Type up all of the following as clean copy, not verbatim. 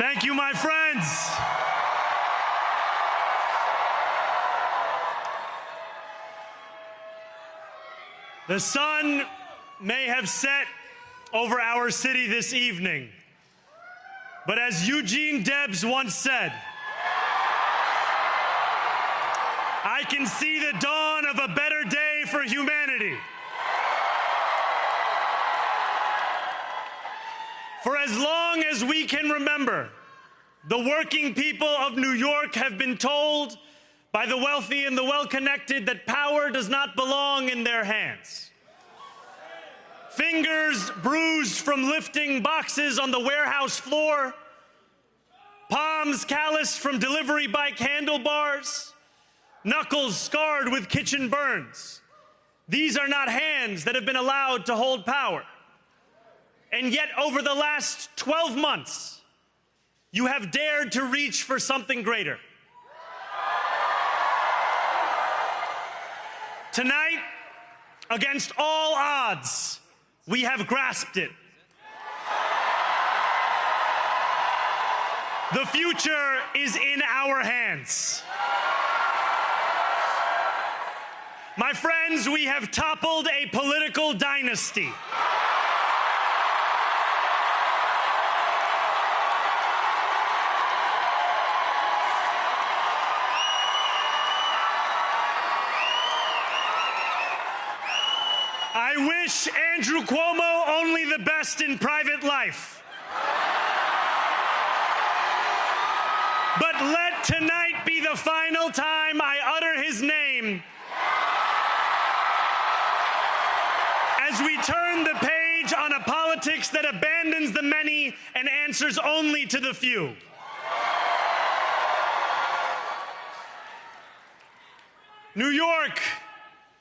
Thank you, my friends. The sun may have set over our city this evening, but as Eugene Debs once said, I can see the dawn of a better day for humanity. For as long as we can remember, the working people of New York have been told by the wealthy and the well-connected that power does not belong in their hands. Fingers bruised from lifting boxes on the warehouse floor, palms calloused from delivery bike handlebars, knuckles scarred with kitchen burns. These are not hands that have been allowed to hold power. And yet, over the last 12 months, you have dared to reach for something greater. Tonight, against all odds, we have grasped it. The future is in our hands. My friends, we have toppled a political dynasty. I wish Andrew Cuomo only the best in private life. But let tonight be the final time I utter his name as we turn the page on a politics that abandons the many and answers only to the few. New York,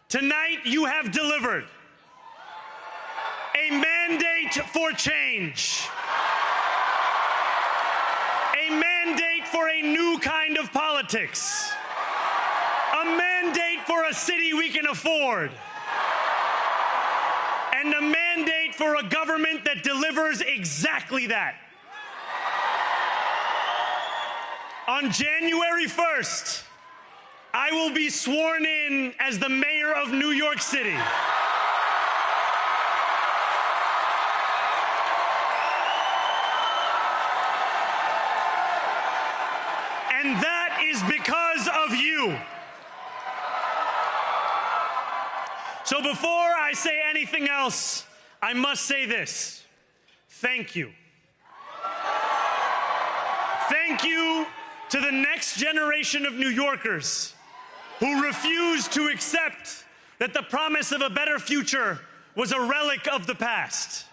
tonight you have delivered a mandate for change, a mandate for a new kind of politics, a mandate for a city we can afford, and a mandate for a government that delivers exactly that. On January 1st, I will be sworn in as the mayor of New York City. And that is because of you. So before I say anything else, I must say this. Thank you. Thank you to the next generation of New Yorkers who refused to accept that the promise of a better future was a relic of the past.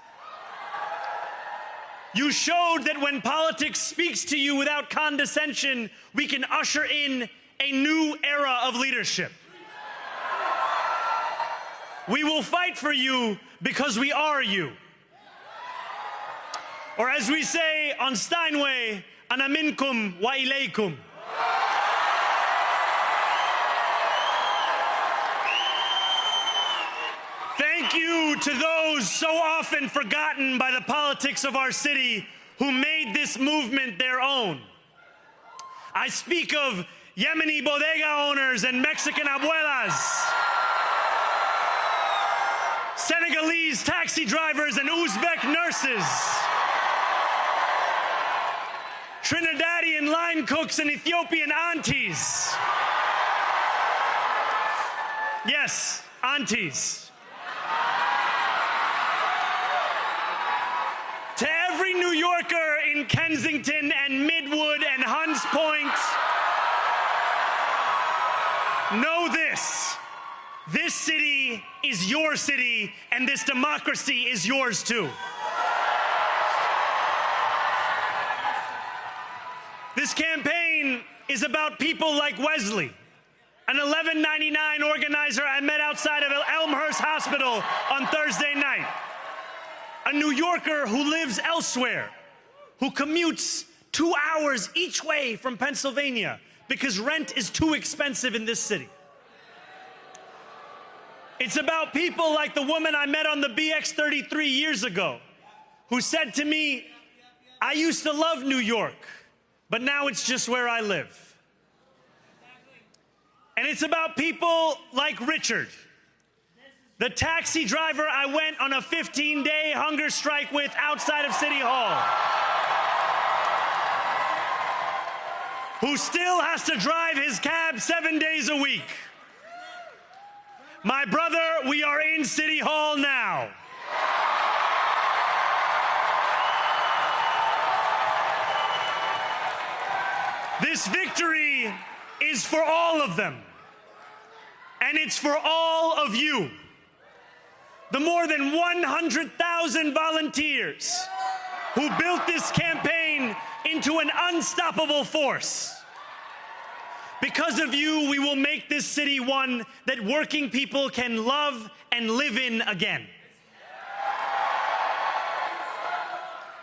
You showed that when politics speaks to you without condescension, we can usher in a new era of leadership. We will fight for you because we are you. Or as we say on Steinway, ana minkum wa ilaykum. Thank you to those so often forgotten by the politics of our city who made this movement their own. I speak of Yemeni bodega owners and Mexican abuelas, Senegalese taxi drivers and Uzbek nurses, Trinidadian line cooks and Ethiopian aunties. Yes, aunties. To every New Yorker in Kensington and Midwood and Hunts Point, know this. This city is your city, and this democracy is yours too. This campaign is about people like Wesley, an $11.99 organizer I met outside of Elmhurst Hospital on Thursday night. A New Yorker who lives elsewhere, who commutes 2 hours each way from Pennsylvania because rent is too expensive in this city. It's about people like the woman I met on the BX-33 years ago, who said to me, I used to love New York, but now it's just where I live. And it's about people like Richard, the taxi driver I went on a 15-day hunger strike with outside of City Hall, who still has to drive his cab 7 days a week. My brother, we are in City Hall now. This victory is for all of them, and it's for all of you. The more than 100,000 volunteers who built this campaign into an unstoppable force. Because of you, we will make this city one that working people can love and live in again.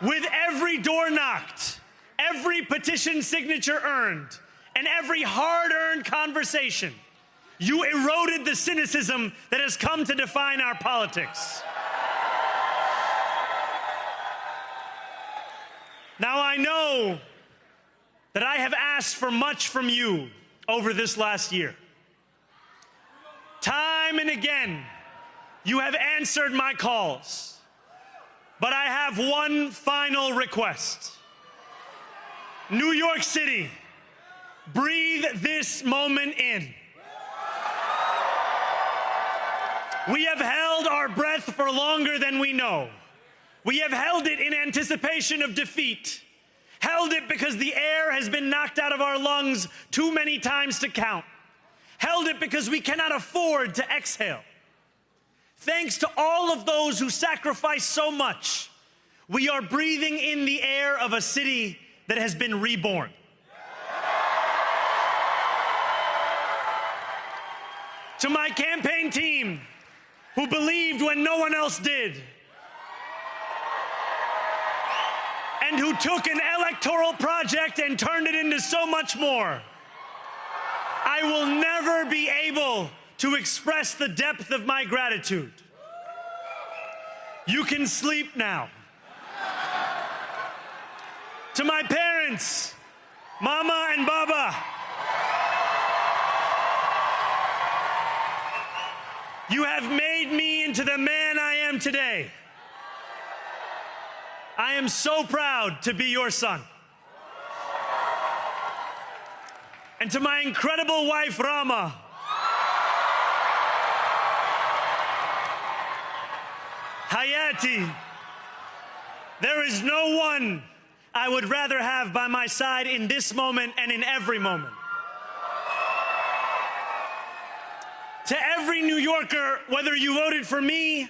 With every door knocked, every petition signature earned, and every hard-earned conversation, you eroded the cynicism that has come to define our politics. Now, I know that I have asked for much from you over this last year. Time and again, you have answered my calls. But I have one final request. New York City, breathe this moment in. We have held our breath for longer than we know. We have held it in anticipation of defeat. Held it because the air has been knocked out of our lungs too many times to count. Held it because we cannot afford to exhale. Thanks to all of those who sacrificed so much, we are breathing in the air of a city that has been reborn. To my campaign team, who believed when no one else did, and who took an electoral project and turned it into so much more, I will never be able to express the depth of my gratitude. You can sleep now. To my parents, Mama and Baba, you have made me into the man I am today. I am so proud to be your son. And to my incredible wife, Rama, Hayati, there is no one I would rather have by my side in this moment and in every moment. To every New Yorker, whether you voted for me,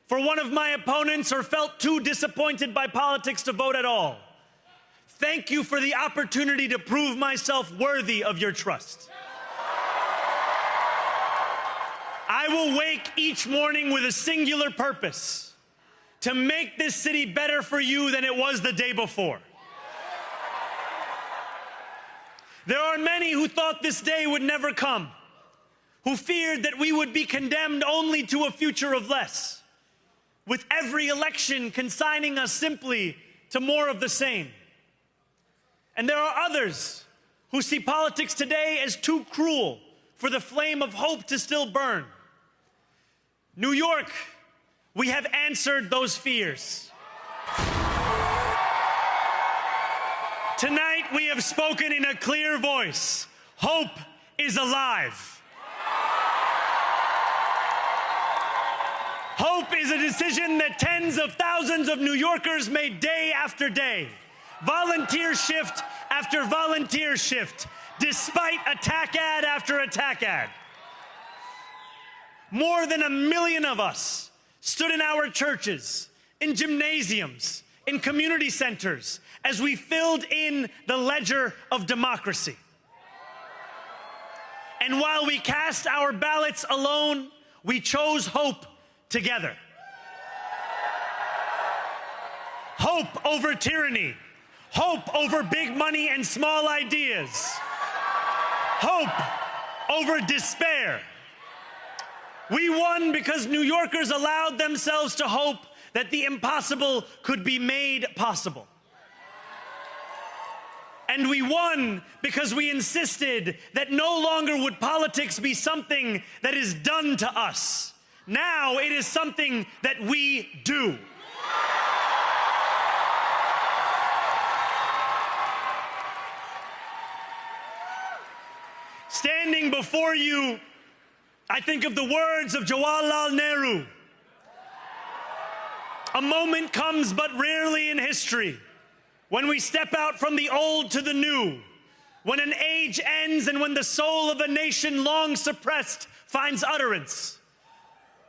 for one of my opponents, or felt too disappointed by politics to vote at all, thank you for the opportunity to prove myself worthy of your trust. I will wake each morning with a singular purpose: to make this city better for you than it was the day before. There are many who thought this day would never come, who feared that we would be condemned only to a future of less, with every election consigning us simply to more of the same. And there are others who see politics today as too cruel for the flame of hope to still burn. New York, we have answered those fears. Tonight, we have spoken in a clear voice. Hope is alive. Hope is a decision that tens of thousands of New Yorkers made day after day, volunteer shift after volunteer shift, despite attack ad after attack ad. More than 1 million of us stood in our churches, in gymnasiums, in community centers, as we filled in the ledger of democracy. And while we cast our ballots alone, we chose hope together. Hope over tyranny. Hope over big money and small ideas. Hope over despair. We won because New Yorkers allowed themselves to hope that the impossible could be made possible. And we won because we insisted that no longer would politics be something that is done to us. Now it is something that we do. Standing before you, I think of the words of Jawaharlal Nehru. A moment comes but rarely in history when we step out from the old to the new, when an age ends and when the soul of a nation long suppressed finds utterance.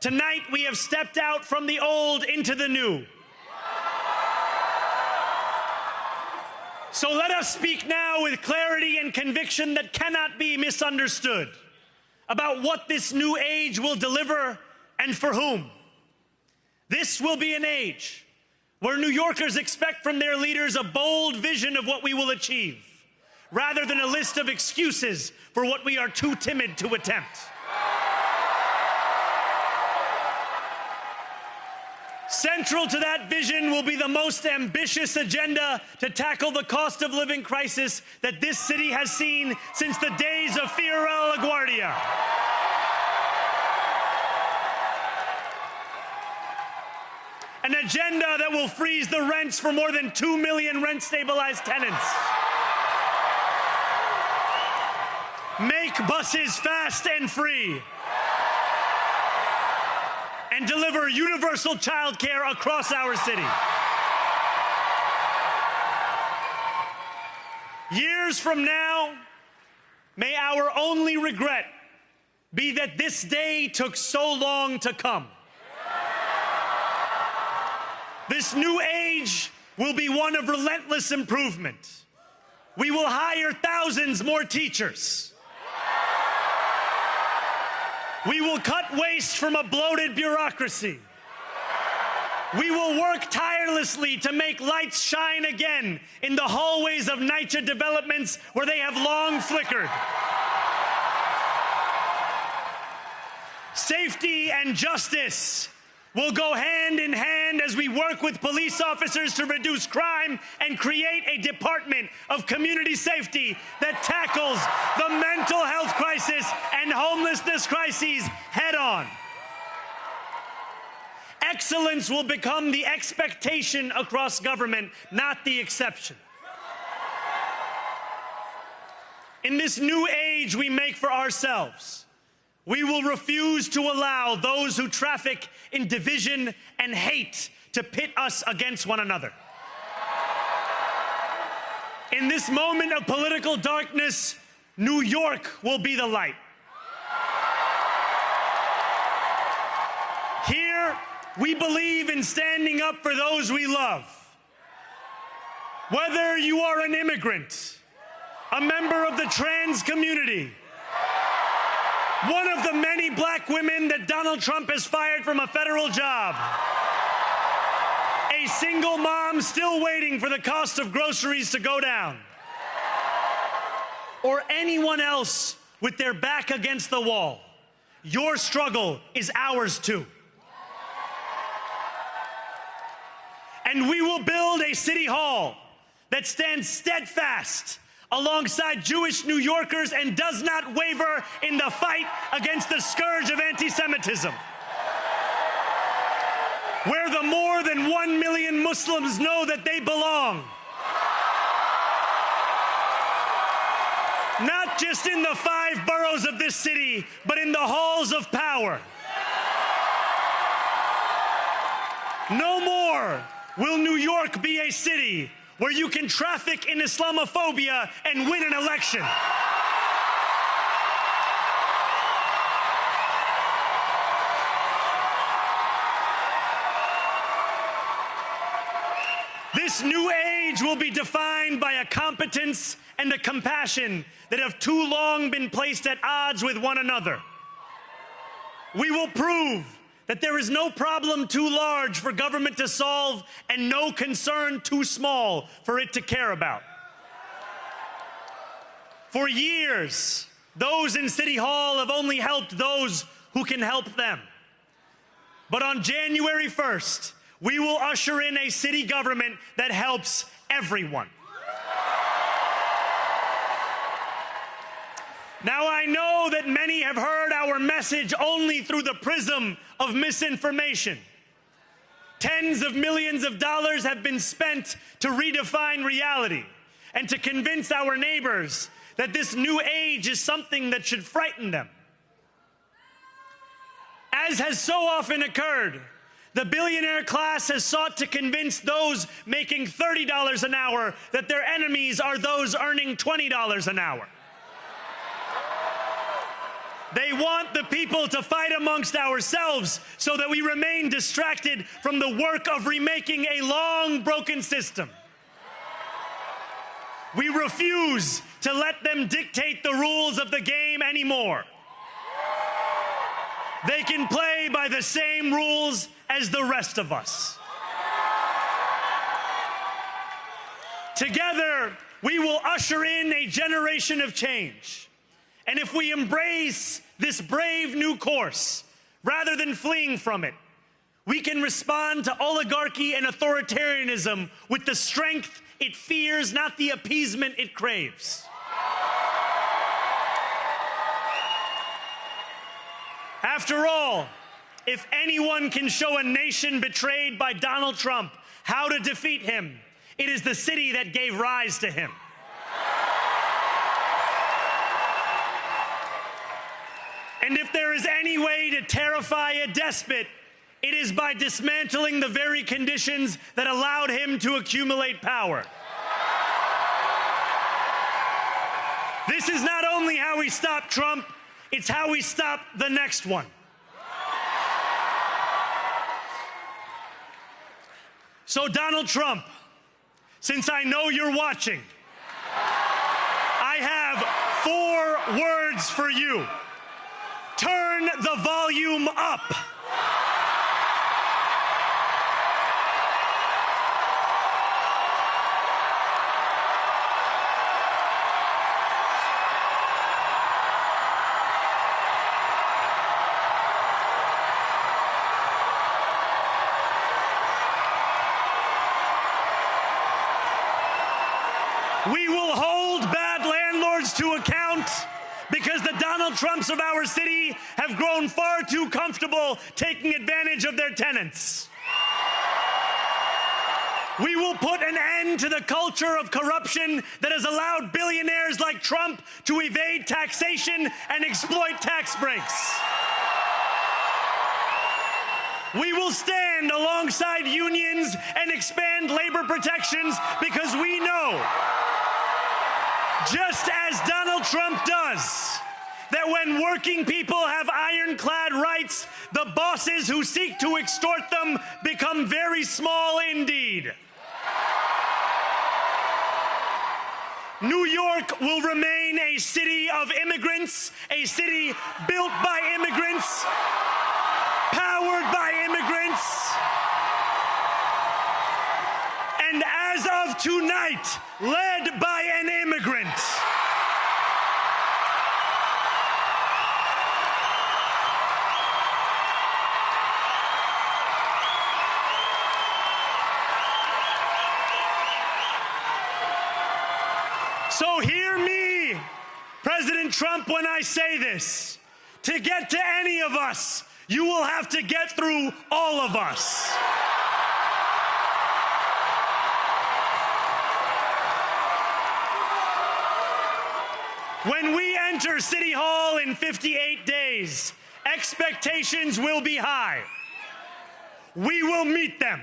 Tonight we have stepped out from the old into the new. So let us speak now with clarity and conviction that cannot be misunderstood about what this new age will deliver and for whom. This will be an age where New Yorkers expect from their leaders a bold vision of what we will achieve, rather than a list of excuses for what we are too timid to attempt. Central to that vision will be the most ambitious agenda to tackle the cost of living crisis that this city has seen since the days of Fiorella LaGuardia. An agenda that will freeze the rents for more than 2 million rent-stabilized tenants. Make buses fast and free. And deliver universal child care across our city. Years from now, may our only regret be that this day took so long to come. This new age will be one of relentless improvement. We will hire thousands more teachers. We will cut waste from a bloated bureaucracy. We will work tirelessly to make lights shine again in the hallways of NYCHA developments where they have long flickered. Safety and justice will go hand in hand as we work with police officers to reduce crime and create a department of community safety that tackles the mental health crisis and homelessness crises head on. Excellence will become the expectation across government, not the exception. In this new age we make for ourselves, we will refuse to allow those who traffic in division and hate to pit us against one another. In this moment of political darkness, New York will be the light. Here, we believe in standing up for those we love. Whether you are an immigrant, a member of the trans community, one of the many black women that Donald Trump has fired from a federal job, a single mom still waiting for the cost of groceries to go down, or anyone else with their back against the wall, your struggle is ours too. And we will build a city hall that stands steadfast alongside Jewish New Yorkers and does not waver in the fight against the scourge of anti-Semitism. Where the more than 1 million Muslims know that they belong. Not just in the 5 boroughs of this city, but in the halls of power. No more will New York be a city where you can traffic in Islamophobia and win an election. This new age will be defined by a competence and a compassion that have too long been placed at odds with one another. We will prove that there is no problem too large for government to solve and no concern too small for it to care about. For years, those in City Hall have only helped those who can help them. But on January 1st, we will usher in a city government that helps everyone. Now, I know that many have heard our message only through the prism of misinformation. Tens of millions of dollars have been spent to redefine reality and to convince our neighbors that this new age is something that should frighten them. As has so often occurred, the billionaire class has sought to convince those making $30 an hour that their enemies are those earning $20 an hour. They want the people to fight amongst ourselves so that we remain distracted from the work of remaking a long broken system. We refuse to let them dictate the rules of the game anymore. They can play by the same rules as the rest of us. Together, we will usher in a generation of change. And if we embrace this brave new course, rather than fleeing from it, we can respond to oligarchy and authoritarianism with the strength it fears, not the appeasement it craves. After all, if anyone can show a nation betrayed by Donald Trump how to defeat him, it is the city that gave rise to him. And if there is any way to terrify a despot, it is by dismantling the very conditions that allowed him to accumulate power. This is not only how we stop Trump, it's how we stop the next one. So, Donald Trump, since I know you're watching, I have 4 words for you. Turn the volume up. We will hold bad landlords to account because the Donald Trumps of our city have grown far too comfortable taking advantage of their tenants. We will put an end to the culture of corruption that has allowed billionaires like Trump to evade taxation and exploit tax breaks. We will stand alongside unions and expand labor protections because we know, just as Donald Trump does, that when working people have ironclad rights, the bosses who seek to extort them become very small indeed. New York will remain a city of immigrants, a city built by immigrants, powered by immigrants, and as of tonight, led by an immigrant. So hear me, President Trump, when I say this. To get to any of us, you will have to get through all of us. When we enter City Hall in 58 days, expectations will be high. We will meet them.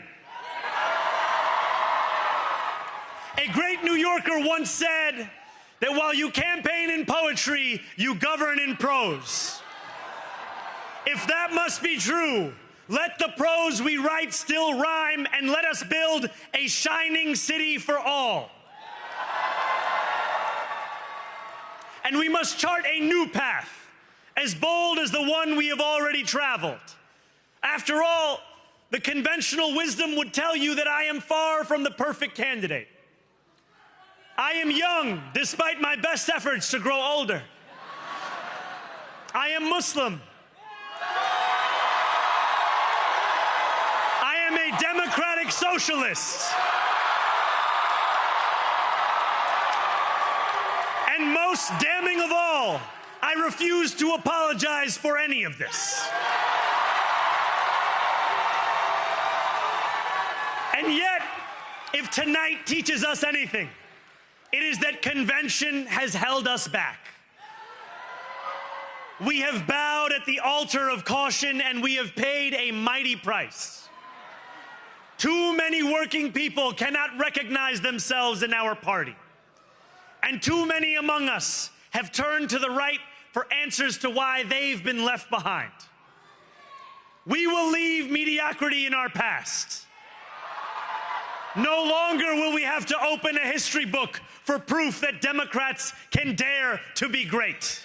A great New Yorker once said that while you campaign in poetry, you govern in prose. If that must be true, let the prose we write still rhyme, and let us build a shining city for all. And we must chart a new path, as bold as the one we have already traveled. After all, the conventional wisdom would tell you that I am far from the perfect candidate. I am young, despite my best efforts to grow older. I am Muslim. I am a democratic socialist. And most damning of all, I refuse to apologize for any of this. And yet, if tonight teaches us anything, it is that convention has held us back. We have bowed at the altar of caution, and we have paid a mighty price. Too many working people cannot recognize themselves in our party. And too many among us have turned to the right for answers to why they've been left behind. We will leave mediocrity in our past. No longer will we have to open a history book for proof that Democrats can dare to be great.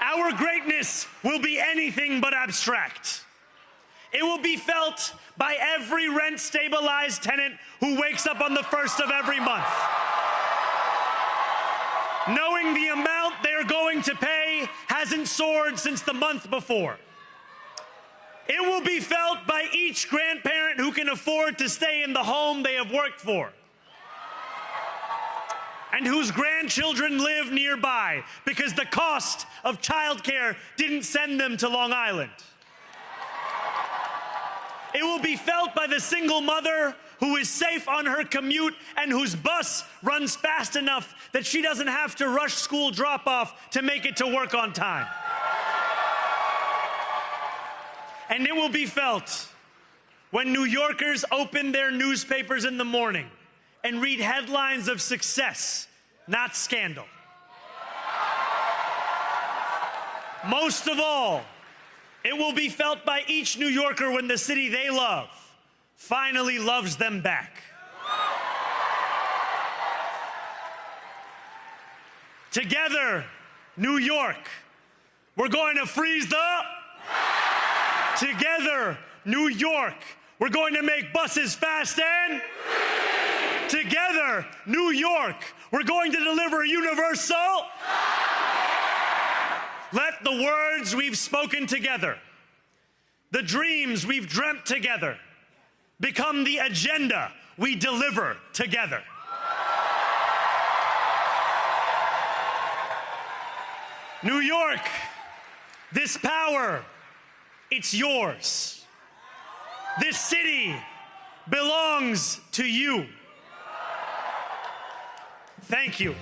Our greatness will be anything but abstract. It will be felt by every rent-stabilized tenant who wakes up on the first of every month, knowing the amount they're going to pay hasn't soared since the month before. It will be felt by each grandparent who can afford to stay in the home they have worked for, and whose grandchildren live nearby because the cost of childcare didn't send them to Long Island. It will be felt by the single mother who is safe on her commute and whose bus runs fast enough that she doesn't have to rush school drop-off to make it to work on time. And it will be felt when New Yorkers open their newspapers in the morning and read headlines of success, not scandal. Most of all, it will be felt by each New Yorker when the city they love finally loves them back. Together, New York, we're going to freeze the... Together, New York, we're going to make buses fast and... Together, New York, we're going to deliver universal... Let the words we've spoken together, the dreams we've dreamt together, become the agenda we deliver together. New York, this power, it's yours. This city belongs to you. Thank you.